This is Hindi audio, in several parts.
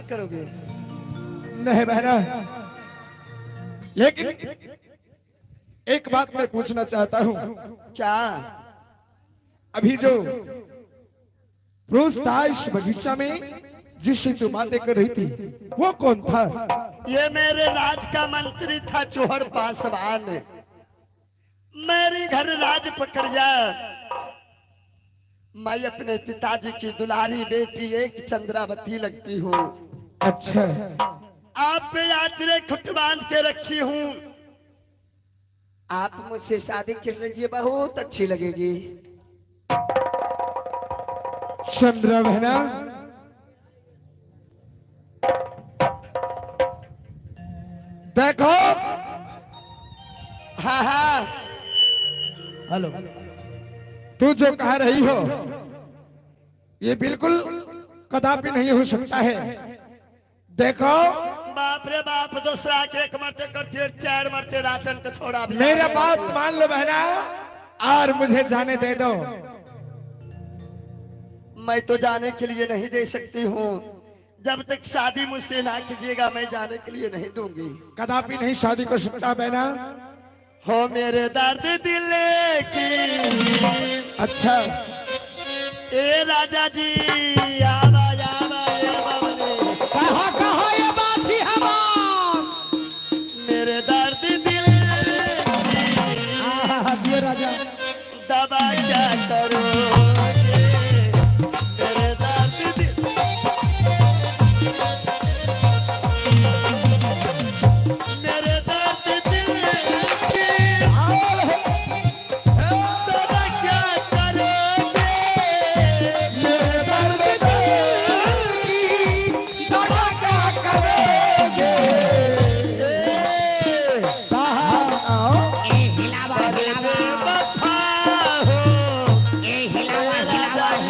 करोगे? नहीं बहना, लेकिन एक बात मैं पूछना चाहता हूँ। क्या? अभी जो पुरुष था इस बगीचा में जिससे तू बातें कर रही थी, वो कौन था? ये मेरे राज का मंत्री था, चोहर पासवान। मेरे घर राज पकड़ गया। मैं अपने पिताजी की दुलारी बेटी एक चंद्रावती लगती हूँ। अच्छा, आप पे आचरे खुट बांध के रखी हूँ। आप मुझसे शादी कर लीजिए, बहुत अच्छी लगेगी। चंद्रा बहना, देखो। हाँ हाँ, हेलो। तू जो कह रही हो ये बिल्कुल कदापि नहीं हो सकता है। देखो, बाप रे बाप, दूसरा के एक मरते करते चार मरते राजन को छोड़ा भी। मेरा बात मान लो बहना और मुझे जाने दे दो। मैं तो जाने के लिए नहीं दे सकती हूँ। जब तक शादी मुझसे ना कीजिएगा मैं जाने के लिए नहीं दूंगी। कदापि नहीं शादी कर सकता बहना। हो मेरे दर्द दिल की। अच्छा, ए राजा जी, आवा आवा आवा बोले। कहा कहा ये बात ही हमार। मेरे दर्द दिल ये राजा दबा क्या करोगे? मेरे दर्द दिल, मेरे दर्द दिल की दबा क्या करोगे? मेरे दर्द दिल की दवा क्या करोगे? कहा आओ। अरे बेवफा हो, राजा बड़े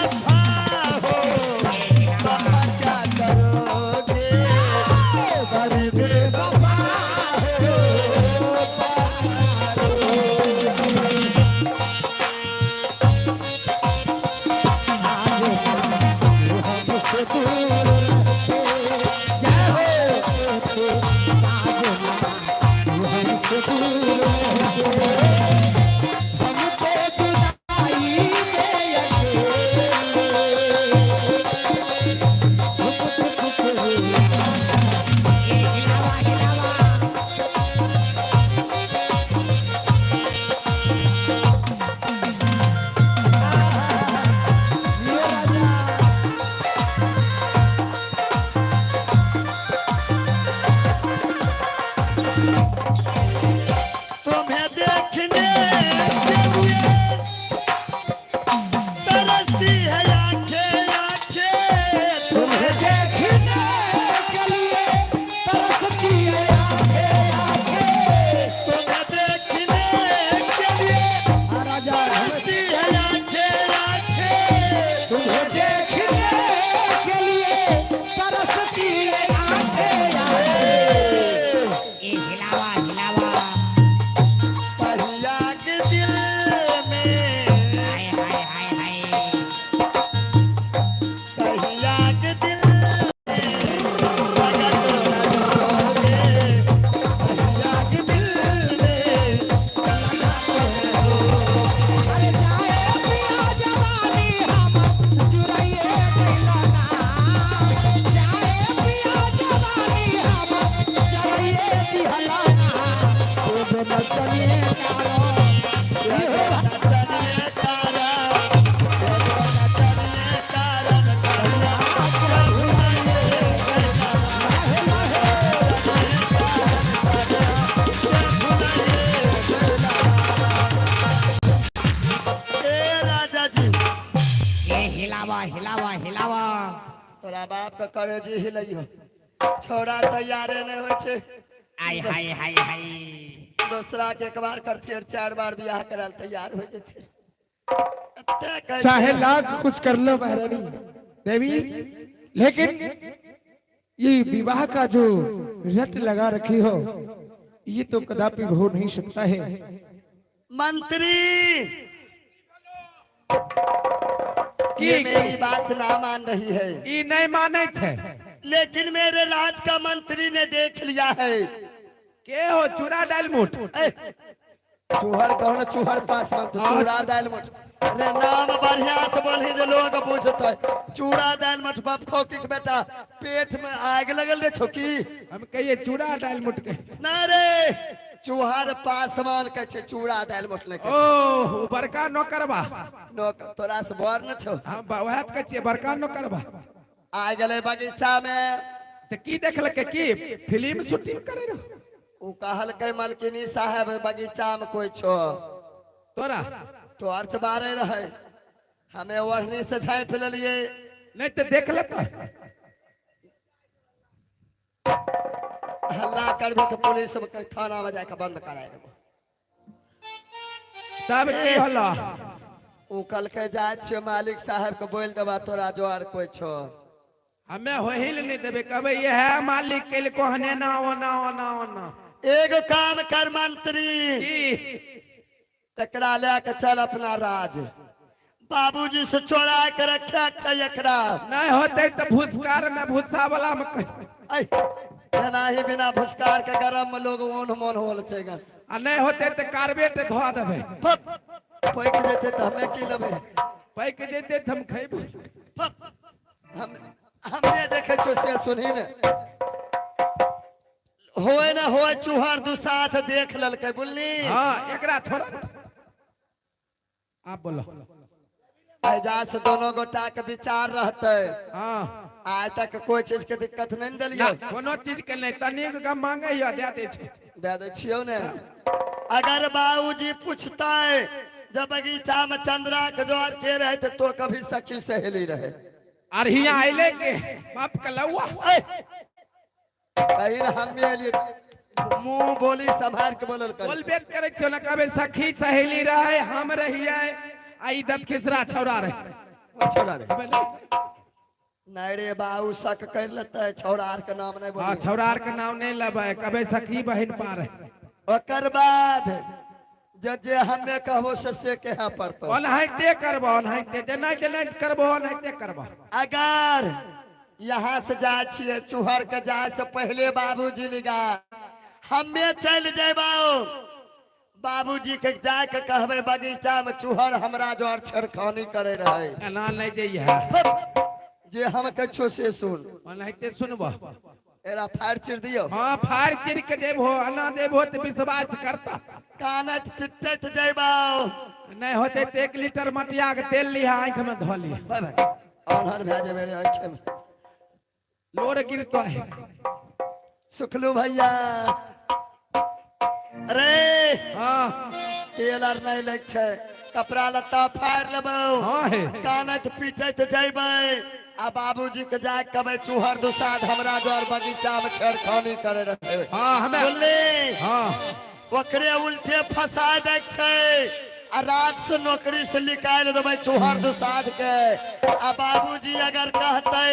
बेवफा हो, दबा क्या करोगे? बड़े बेवफा हो। हमसे दूर जाओ, हमसे दूर हमको जुदाई दे तुम्हें देखने के लिए तरसती है आंखें आंखें। तुम्हें देखने के लिए तरसती है आंखें आंखें। तुम्हें देखने के लिए राजा तरसती है आंखें आंखें। तुम्हें देखने के लिए तरसती है आंखें आंखें। पहिया के दिल में, पहिया के दिल में अगर रहोगे, पहिया के दिल में अरे जाए पिया जवानी हम चुराइए दिलाना। जाए पिया जवानी हम चुराइए दिलाना। ओ दोनों चलिए कारो नचने तारा, नचने तारा नचना। ए राजा जी, हिलावा हिलावा हिलावा। तोरा बाप का करे जी हिलइयो। छोड़ा तैयारे नहीं हो छे। आय हाय हाय हाय। दूसरा के एक बार करती और चार बार ब्याह करल तैयार हो जाते। एते कहै चाहे छै, लाख कुछ कर लो महारानी देवी, लेकिन ये विवाह का जो रट लगा रखी हो ये तो कदापि हो नहीं सकता है। मंत्री ये मेरी बात ना मान रही है, ई नहीं माने छे। लेकिन मेरे राज का मंत्री ने देख लिया है। के हो चूड़ा डाल मुठ? ए, चूहड़ कौन चूहड़ पास में तो चूड़ा दाल मठ। अरे नाम बढ़िया से बोली जो लोग पूछते है चूड़ा दाल मठ बाप खोकी के बेटा पेट में आग लगल रे छोकी। हम कहिए चूड़ा डाल मुठ के। ना रे चूहड़ पासवान के छे चूड़ा दाल मठ ने के ओ बड़का नौकरबा। नौकर तोरा से बर न छो। हां वह के छे बड़का नौकरबा। आ गेले बगीचा में त की देखलके की फिल्म शूटिंग करे रे? उ कहल के मलकिनी साहब बगीचा में कोई छो तोरा टॉर्च बारे रहे हमें ओढ़नी से झाँप लिए नहीं तो देख ले तो हल्ला करबे तो पुलिस के थाना में जाके बंद करा देबो। तब की होला? उ कल के जाय छियो मालिक साहब के बोल देबा तोरा जोर कोई छो। हमें होहिल नहीं देबे कहबे ये है मालिक के को हने ना ओना ओना ओना। एगो काम कर मंत्री की एकरा लेके चल अपना राज बाबूजी से चोरा के रखे अच्छा एकरा नहीं होते तो भूसकार में भूसा वाला में ऐ बिना ही बिना भुसकार के गरम में लोग ओन मोन होल छे गन आ नहीं होते तो कार्बेट धोआ देबे। पैक देते तो हमें की लेबे पैक देते तो हम खइबे। हम हमने देखे छो से सुनी ने होए ना होए चूहर दू साथ देख ललके बुल्ली। हां एकरा छोड़ आप बोलो। ऐजा से दोनों गोटा के विचार रहते हां आज तक कोई चीज के दिक्कत नहीं दिलियो कोनो चीज के नहीं तनिक का मांगे यो दे दे छै दे दे छियो ने। अगर बाबूजी पूछता है जब बगीचा में चंद्रा के जोर के रहे तो कभी सखी सहेली रहे और हिया आइले के बाप का लौआ कहीं हम लिए मुंह बोली संभाल के बोलल कर बोल बेत करे छो ना कबे सखी सहेली रहे हम रहिए आई दत खिसरा छौरा रहे छोड़ा रे नहीं रे बाबू शक कर लेता है छौड़ार के नाम नहीं हां बोली छौरार के नाम नहीं लेबे कबे सखी बहन पार है। ओकर बाद जे हमें कहबो से के यहाँ पड़तो ओनहते करबो ओनहते जेना जेना करबो ओनहते करबो। अगर यहाँ से जा छिए चूहर के जाए से पहले बाबूजी निगाह हमें चल जेबो बाबूजी के जाए के कहबे बगीचा में चूहर हमरा जोर छेड़खानी करे रहे एना नहीं जइहे जे हम कछो से सुन ओनहते सुनबो एरा फाड़ चिर दियो। हां फाड़ चिर के देबो अना देबो तो विश्वास करता कानत पिटत जेबो नहीं होते तो 1 लीटर मटिया के तेल लिया आंख में धो लिया भाई भाई अनहर भेजे मेरे आंखें में लोर गिरतो है। सुखलू भैया अरे हां तेल आर नहीं लग छे कपड़ा लत्ता फाड़ लेबो हां है कानत पिटत जेबे आ बाबूजी के जाए कबे चूहर दुसाद हमरा जोर बगीचा में छेड़खानी करे रहे हां हमें बोली हां ओकरे उल्टे फंसा दे छे आ रात से नौकरी से निकाल देबे चूहर दुसाद के आ बाबूजी अगर कहते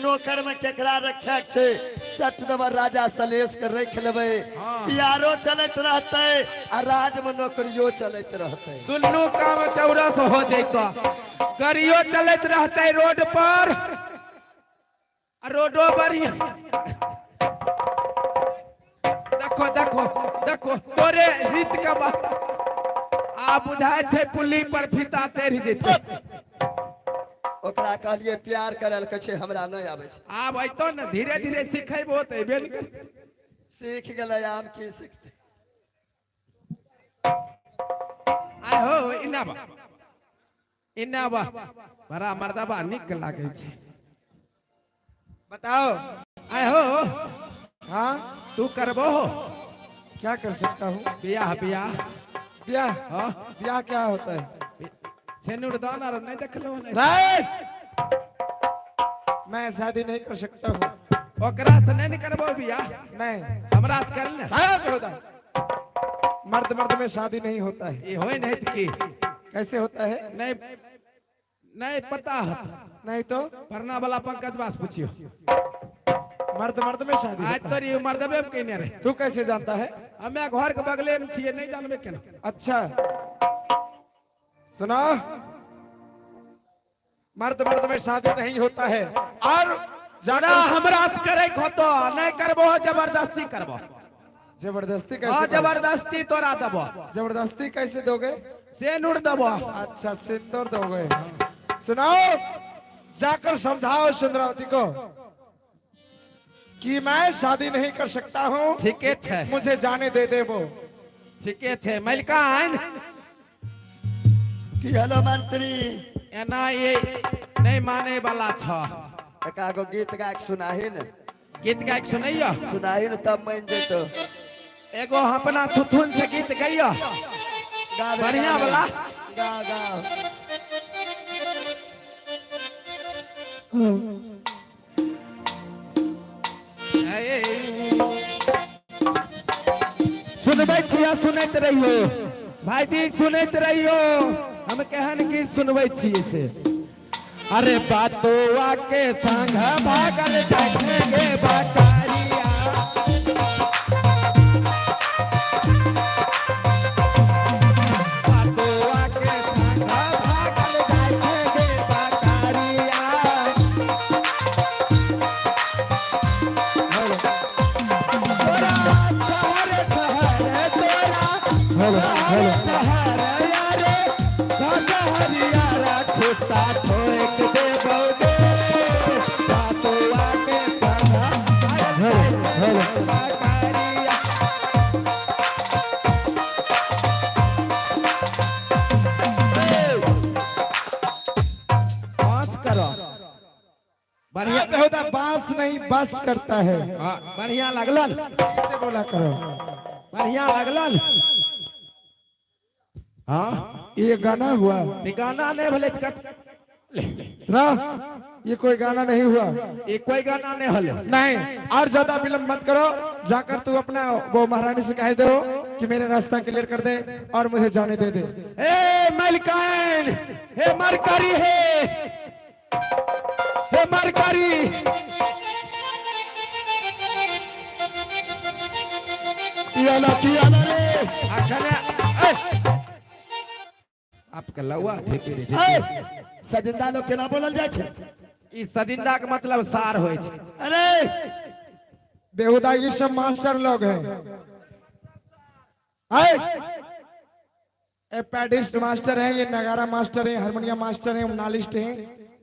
नौकर में केकरा रखे छे चट देबे राजा सलेश के रख लेबे पियारो चलत रहते आ राज में नौकरियो चलत रहते दुन्नु काम चौरस हो जैतो गाड़ियों चलत रहते रोड पर रोडो बढ़िया देखो देखो देखो तोरे हित का बात आ बुझाए छे पुली पर फीता चढ़ जेते ओकरा कहलिए प्यार करल के छे हमरा नहीं आवे छे आब अइतो न धीरे धीरे सिखेबो त एबे न कर सीख गेलै आब की सीखते आय हो इनाबा बड़ा मर्दबा निक लागे छे बताओ। आय हो हाँ तू करबो क्या कर सकता हूँ? बियाह बियाह ब्याह? हां ब्याह क्या होता है? सेनुर दान और नहीं देखलो नहीं नहीं, मैं शादी नहीं कर सकता हूँ। ओकरा से नहीं करबो बियाह नहीं, हमरा से कर ले नहीं होता। मर्द मर्द में शादी नहीं होता है। ये होय नहीं त की कैसे होता है? नहीं नहीं पता है नहीं तो पढ़ना वाला पंकज बास पूछियो मर्द मर्द में शादी आज होता तो है। ये मर्दबे में कहने रहे तू कैसे जानता है? हमें घर के बगले में छिए नहीं जानबे केना। अच्छा सुना, मर्द मर्द में शादी नहीं होता है। और जरा जाकर हमरा से करे तो नहीं करबो, जबरदस्ती करबो। जबरदस्ती हाँ, कैसे जबरदस्ती तोरा दबो, जबरदस्ती कैसे दोगे? से नूर दबो। अच्छा सिंदूर दोगे। सुनाओ, जाकर समझाओ सुंदरावती को कि मैं शादी नहीं कर सकता हूँ, ठीके छे, मुझे जाने दे दे वो। ठीके छे। मलिकान की हेलो मंत्री एना ये नहीं माने वाला छ। एकागो गीत गा के सुनाही न, गीत गाय सुनैयो, सुनाही न तब मान जेतो। एगो अपना थुथुन से गीत गैयो गावे, बढ़िया गावे। वाला। गा गा। सुनबै छिया, सुनैत रहियो भाईजी, सुनैत रहियो। हम केहन की सुनबै छियै से। अरे बातोआ के संग भागल जाएंगे बकरिया, बातोआ के संग भागल जाएंगे बकरिया। तोरा सहरे सहरे तोरा सहरे यारे सहरिया खुटा ठोक दे बौदे, बातोआ के संग बकरिया। पास करो बढ़िया। होता बांस नहीं बस करता है। हाँ, बढ़िया लगलन, कैसे बोला करो? बढ़िया लगलन। हाँ, ये गाना हुआ? ये गाना नहीं भले सुना, ये कोई गाना नहीं हुआ। ये कोई गाना नहीं हले। नहीं, और ज्यादा विलंब मत करो। जाकर तू अपना वो महारानी से कह दो कि मेरा रास्ता क्लियर कर दे और मुझे जाने दे दे। ए मलकान, हे मरकरी, हे मरकरी, कियाला रे। अखने आपके लौआ ढेपी रे ए, सजिंदा लोग केना बोलल जाय छे? ई सदिंदा के मतलब सार होय छै। अरे बेहुदा ये सब मास्टर लोग हैं। आए, ये पैडिस्ट मास्टर हैं, ये नगारा मास्टर हैं, हारमोनियम मास्टर हैं, नालिस्ट हैं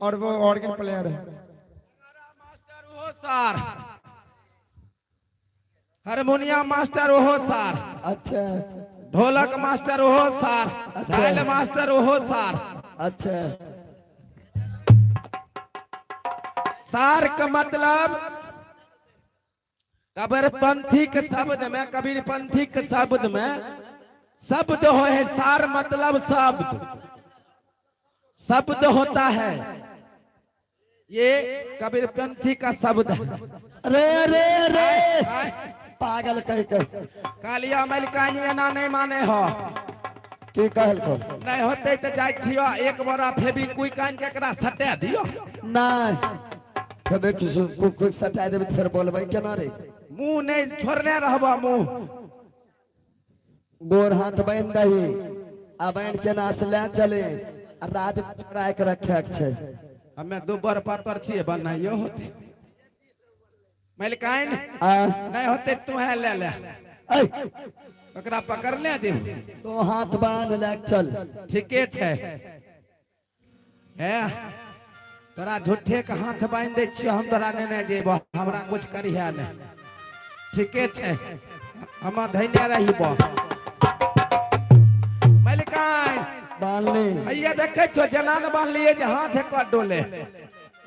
और वो ऑर्गन प्लेयर हैं। मास्टर ओहो सार, हारमोनियम मास्टर ओहो सार, अच्छा ढोलक मास्टर ओहो सार, झाल मास्टर ओहो सार। अच्छा। सार का मतलब कबीरपंथी के शब्द में, कबीरपंथी के शब्द में शब्द हो है सार, मतलब शब्द, शब्द होता है। ये कबीरपंथी का शब्द है। अरे अरे अरे पागल कह के कालिया मलिकानी एना नहीं माने हो। की कहल को? नहीं होते तो जाय छियो एक बार फेबी कोई कान के एकरा सटा दियो। नहीं कबे कुछ सटा देबे फिर बोलबै केना रे? मुंह नहीं छोड़ने रहबो, मुंह गोर हाथ बांध दही आ बांध के नास ले चले आ राज चढ़ा के रखे के छै। हमें दो बार पातर छिए बनाइयो होते मलिकाइन आ नहीं होते तुम्हें ले ले ए ओकरा पकड़ने जे तो हाथ बांध ले के चल। ठीके छै। है तोरा झूठे के हाथ बांध दे छियो, हम तोरा ने जेबो, हमरा कुछ करिया ने। ठीके छै, हम धैर्य रहिबो। मलिकाइन बांध ले। भैया देखे छो जनान बांध लिए जे हाथ एक डोले।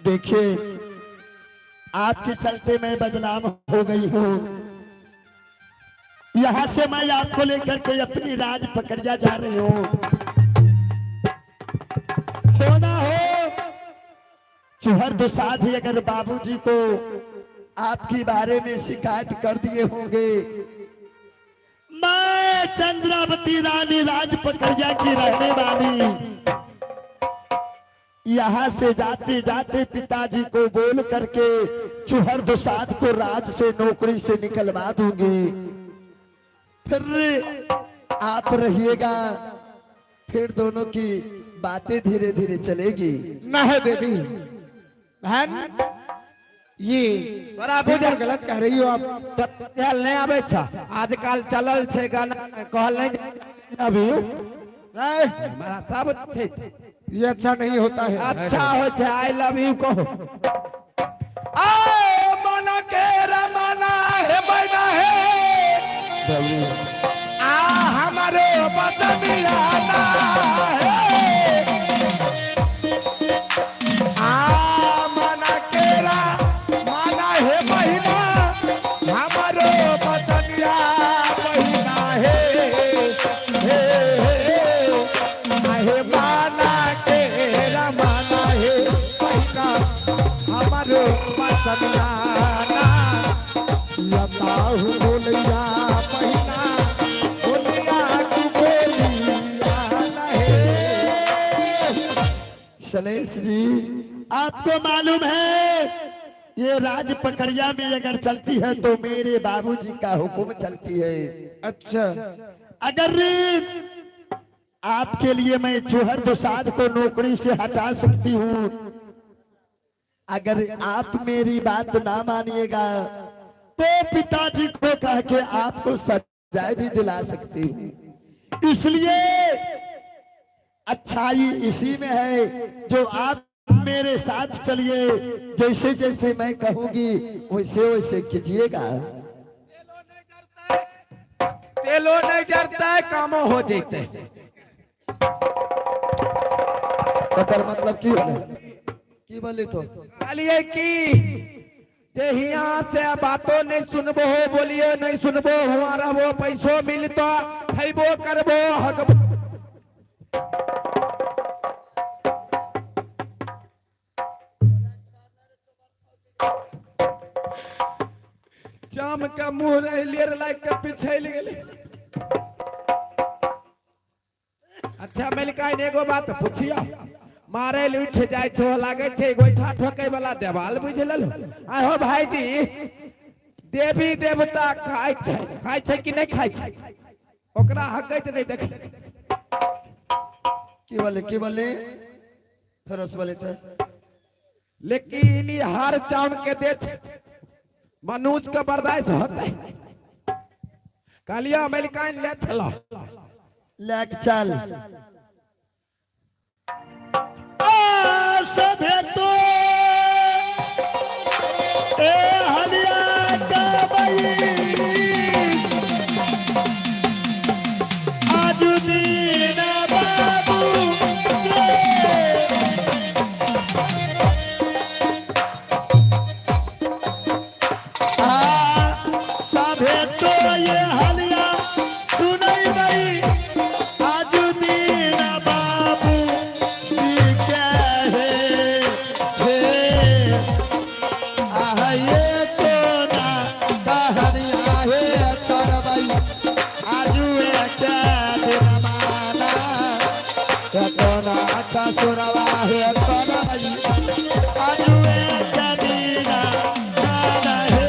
देखिए आपके चलते मैं बदनाम हो गई हूँ। यहाँ से मैं आपको लेकर के अपनी राज पकड़िया जा रही हूँ। होना हो चुहर दुसाधी अगर बाबूजी को आपके बारे में शिकायत कर दिए होंगे, मैं चंद्रावती रानी राज पकड़िया की रहने वाली यहाँ से जाते जाते पिताजी को बोल करके चुहर दुसाध को राज से नौकरी से निकलवा दूंगी। फिर आप रहिएगा, फिर दोनों की बातें धीरे धीरे चलेगी। ना है देवी बहन, ये बड़ा बिल्कुल गलत कह रही हो आप। चल नहीं आवे छा, आजकल चलल छे गाना कहल नहीं अभी राय, हमारा सब छे। ये अच्छा नहीं होता है। अच्छा हो छे, आई लव यू कहो। आ मना के रमाना है बना है आ हमारे बचनिया ना है आ मना के रमाना है बहिना हमारे बचनिया बहिना है आहे माना के रमाना है बहिना हमारे बचनिया ना लताहु बोलिया बहिना बोलिया की बोलिया नहीं। सलेश जी, आपको मालूम है ये राज पकड़िया में अगर चलती है तो मेरे बाबूजी का हुक्म चलती है। अच्छा, अगर आपके लिए मैं चौहर दुसाध को नौकरी से हटा सकती हूँ, अगर आप मेरी बात ना मानिएगा तो पिताजी को कह के आपको सजा भी दिला सकती हूँ। इसलिए अच्छाई इसी में है, जो आप मेरे साथ चलिए, जैसे जैसे मैं कहूंगी वैसे वैसे कीजिएगा। तेलो नहीं जरता है, कामो हो जाते हैं। ओकर मतलब की होले की बोली तो कहलिए कि जे हियां से बातों नहीं सुनबो हो, बोलियो नहीं सुनबो, हमारा वो पैसों मिलतो खैबो करबो हक। जाम का मुंह रह लेर लाइक के पीछे ले गेले। अच्छा मलिका एगो बात पूछियो, मारे ले उठ जाय छो, लागे छे गोइठा ठोकै वाला देवाल बुझलल। आ हो भाईजी, देवी देवता खाय छे कि नहीं खाय छे, ओकरा हकैत नहीं देख। की बोले फिर उस बोले थे, लेकिन ई हर चाउन के दे छे, मनुष्य का बर्दाश्त होते। कालिया मलिकाइन ले चलो, लेक चल सभे तो ए हलिया का बई आज दीन बाबू सभे तो ये हलिया सुनई बई आज दीन बाबू जी के ये तो ना कहनिया है छोड़बई आजू एक दिन माना तो ना कसुरवा है छोड़बई आजू एक दिन माना है।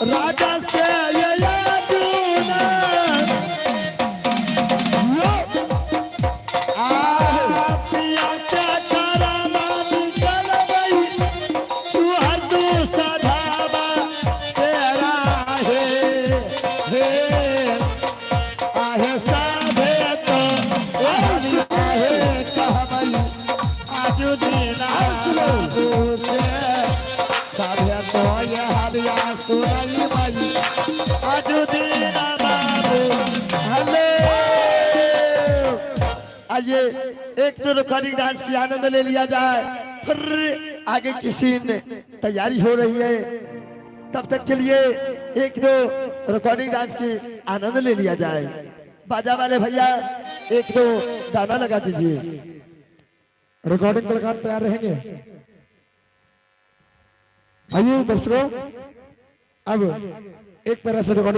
राजा से ये यादूना पिया क्या कराना निकल गई तू हर दूसरा ढाबा तेरा है आहे साधे तो आहे कहबई आजू दीना से साधे तो ये हलिया सुनई बई आजू दीना बाबू हले आइए एक तो रिकॉर्डिंग डांस की आनंद ले लिया जाए, फिर आगे की सीन तैयारी हो रही है, तब तक के लिए एक दो रिकॉर्डिंग डांस की आनंद ले लिया जाए। बाजा वाले भैया एक दो गाना लगा दीजिए। रिकॉर्डिंग कलाकार तैयार रहेंगे। आइए दर्शकों, अब एक तरह से रिकॉर्डिंग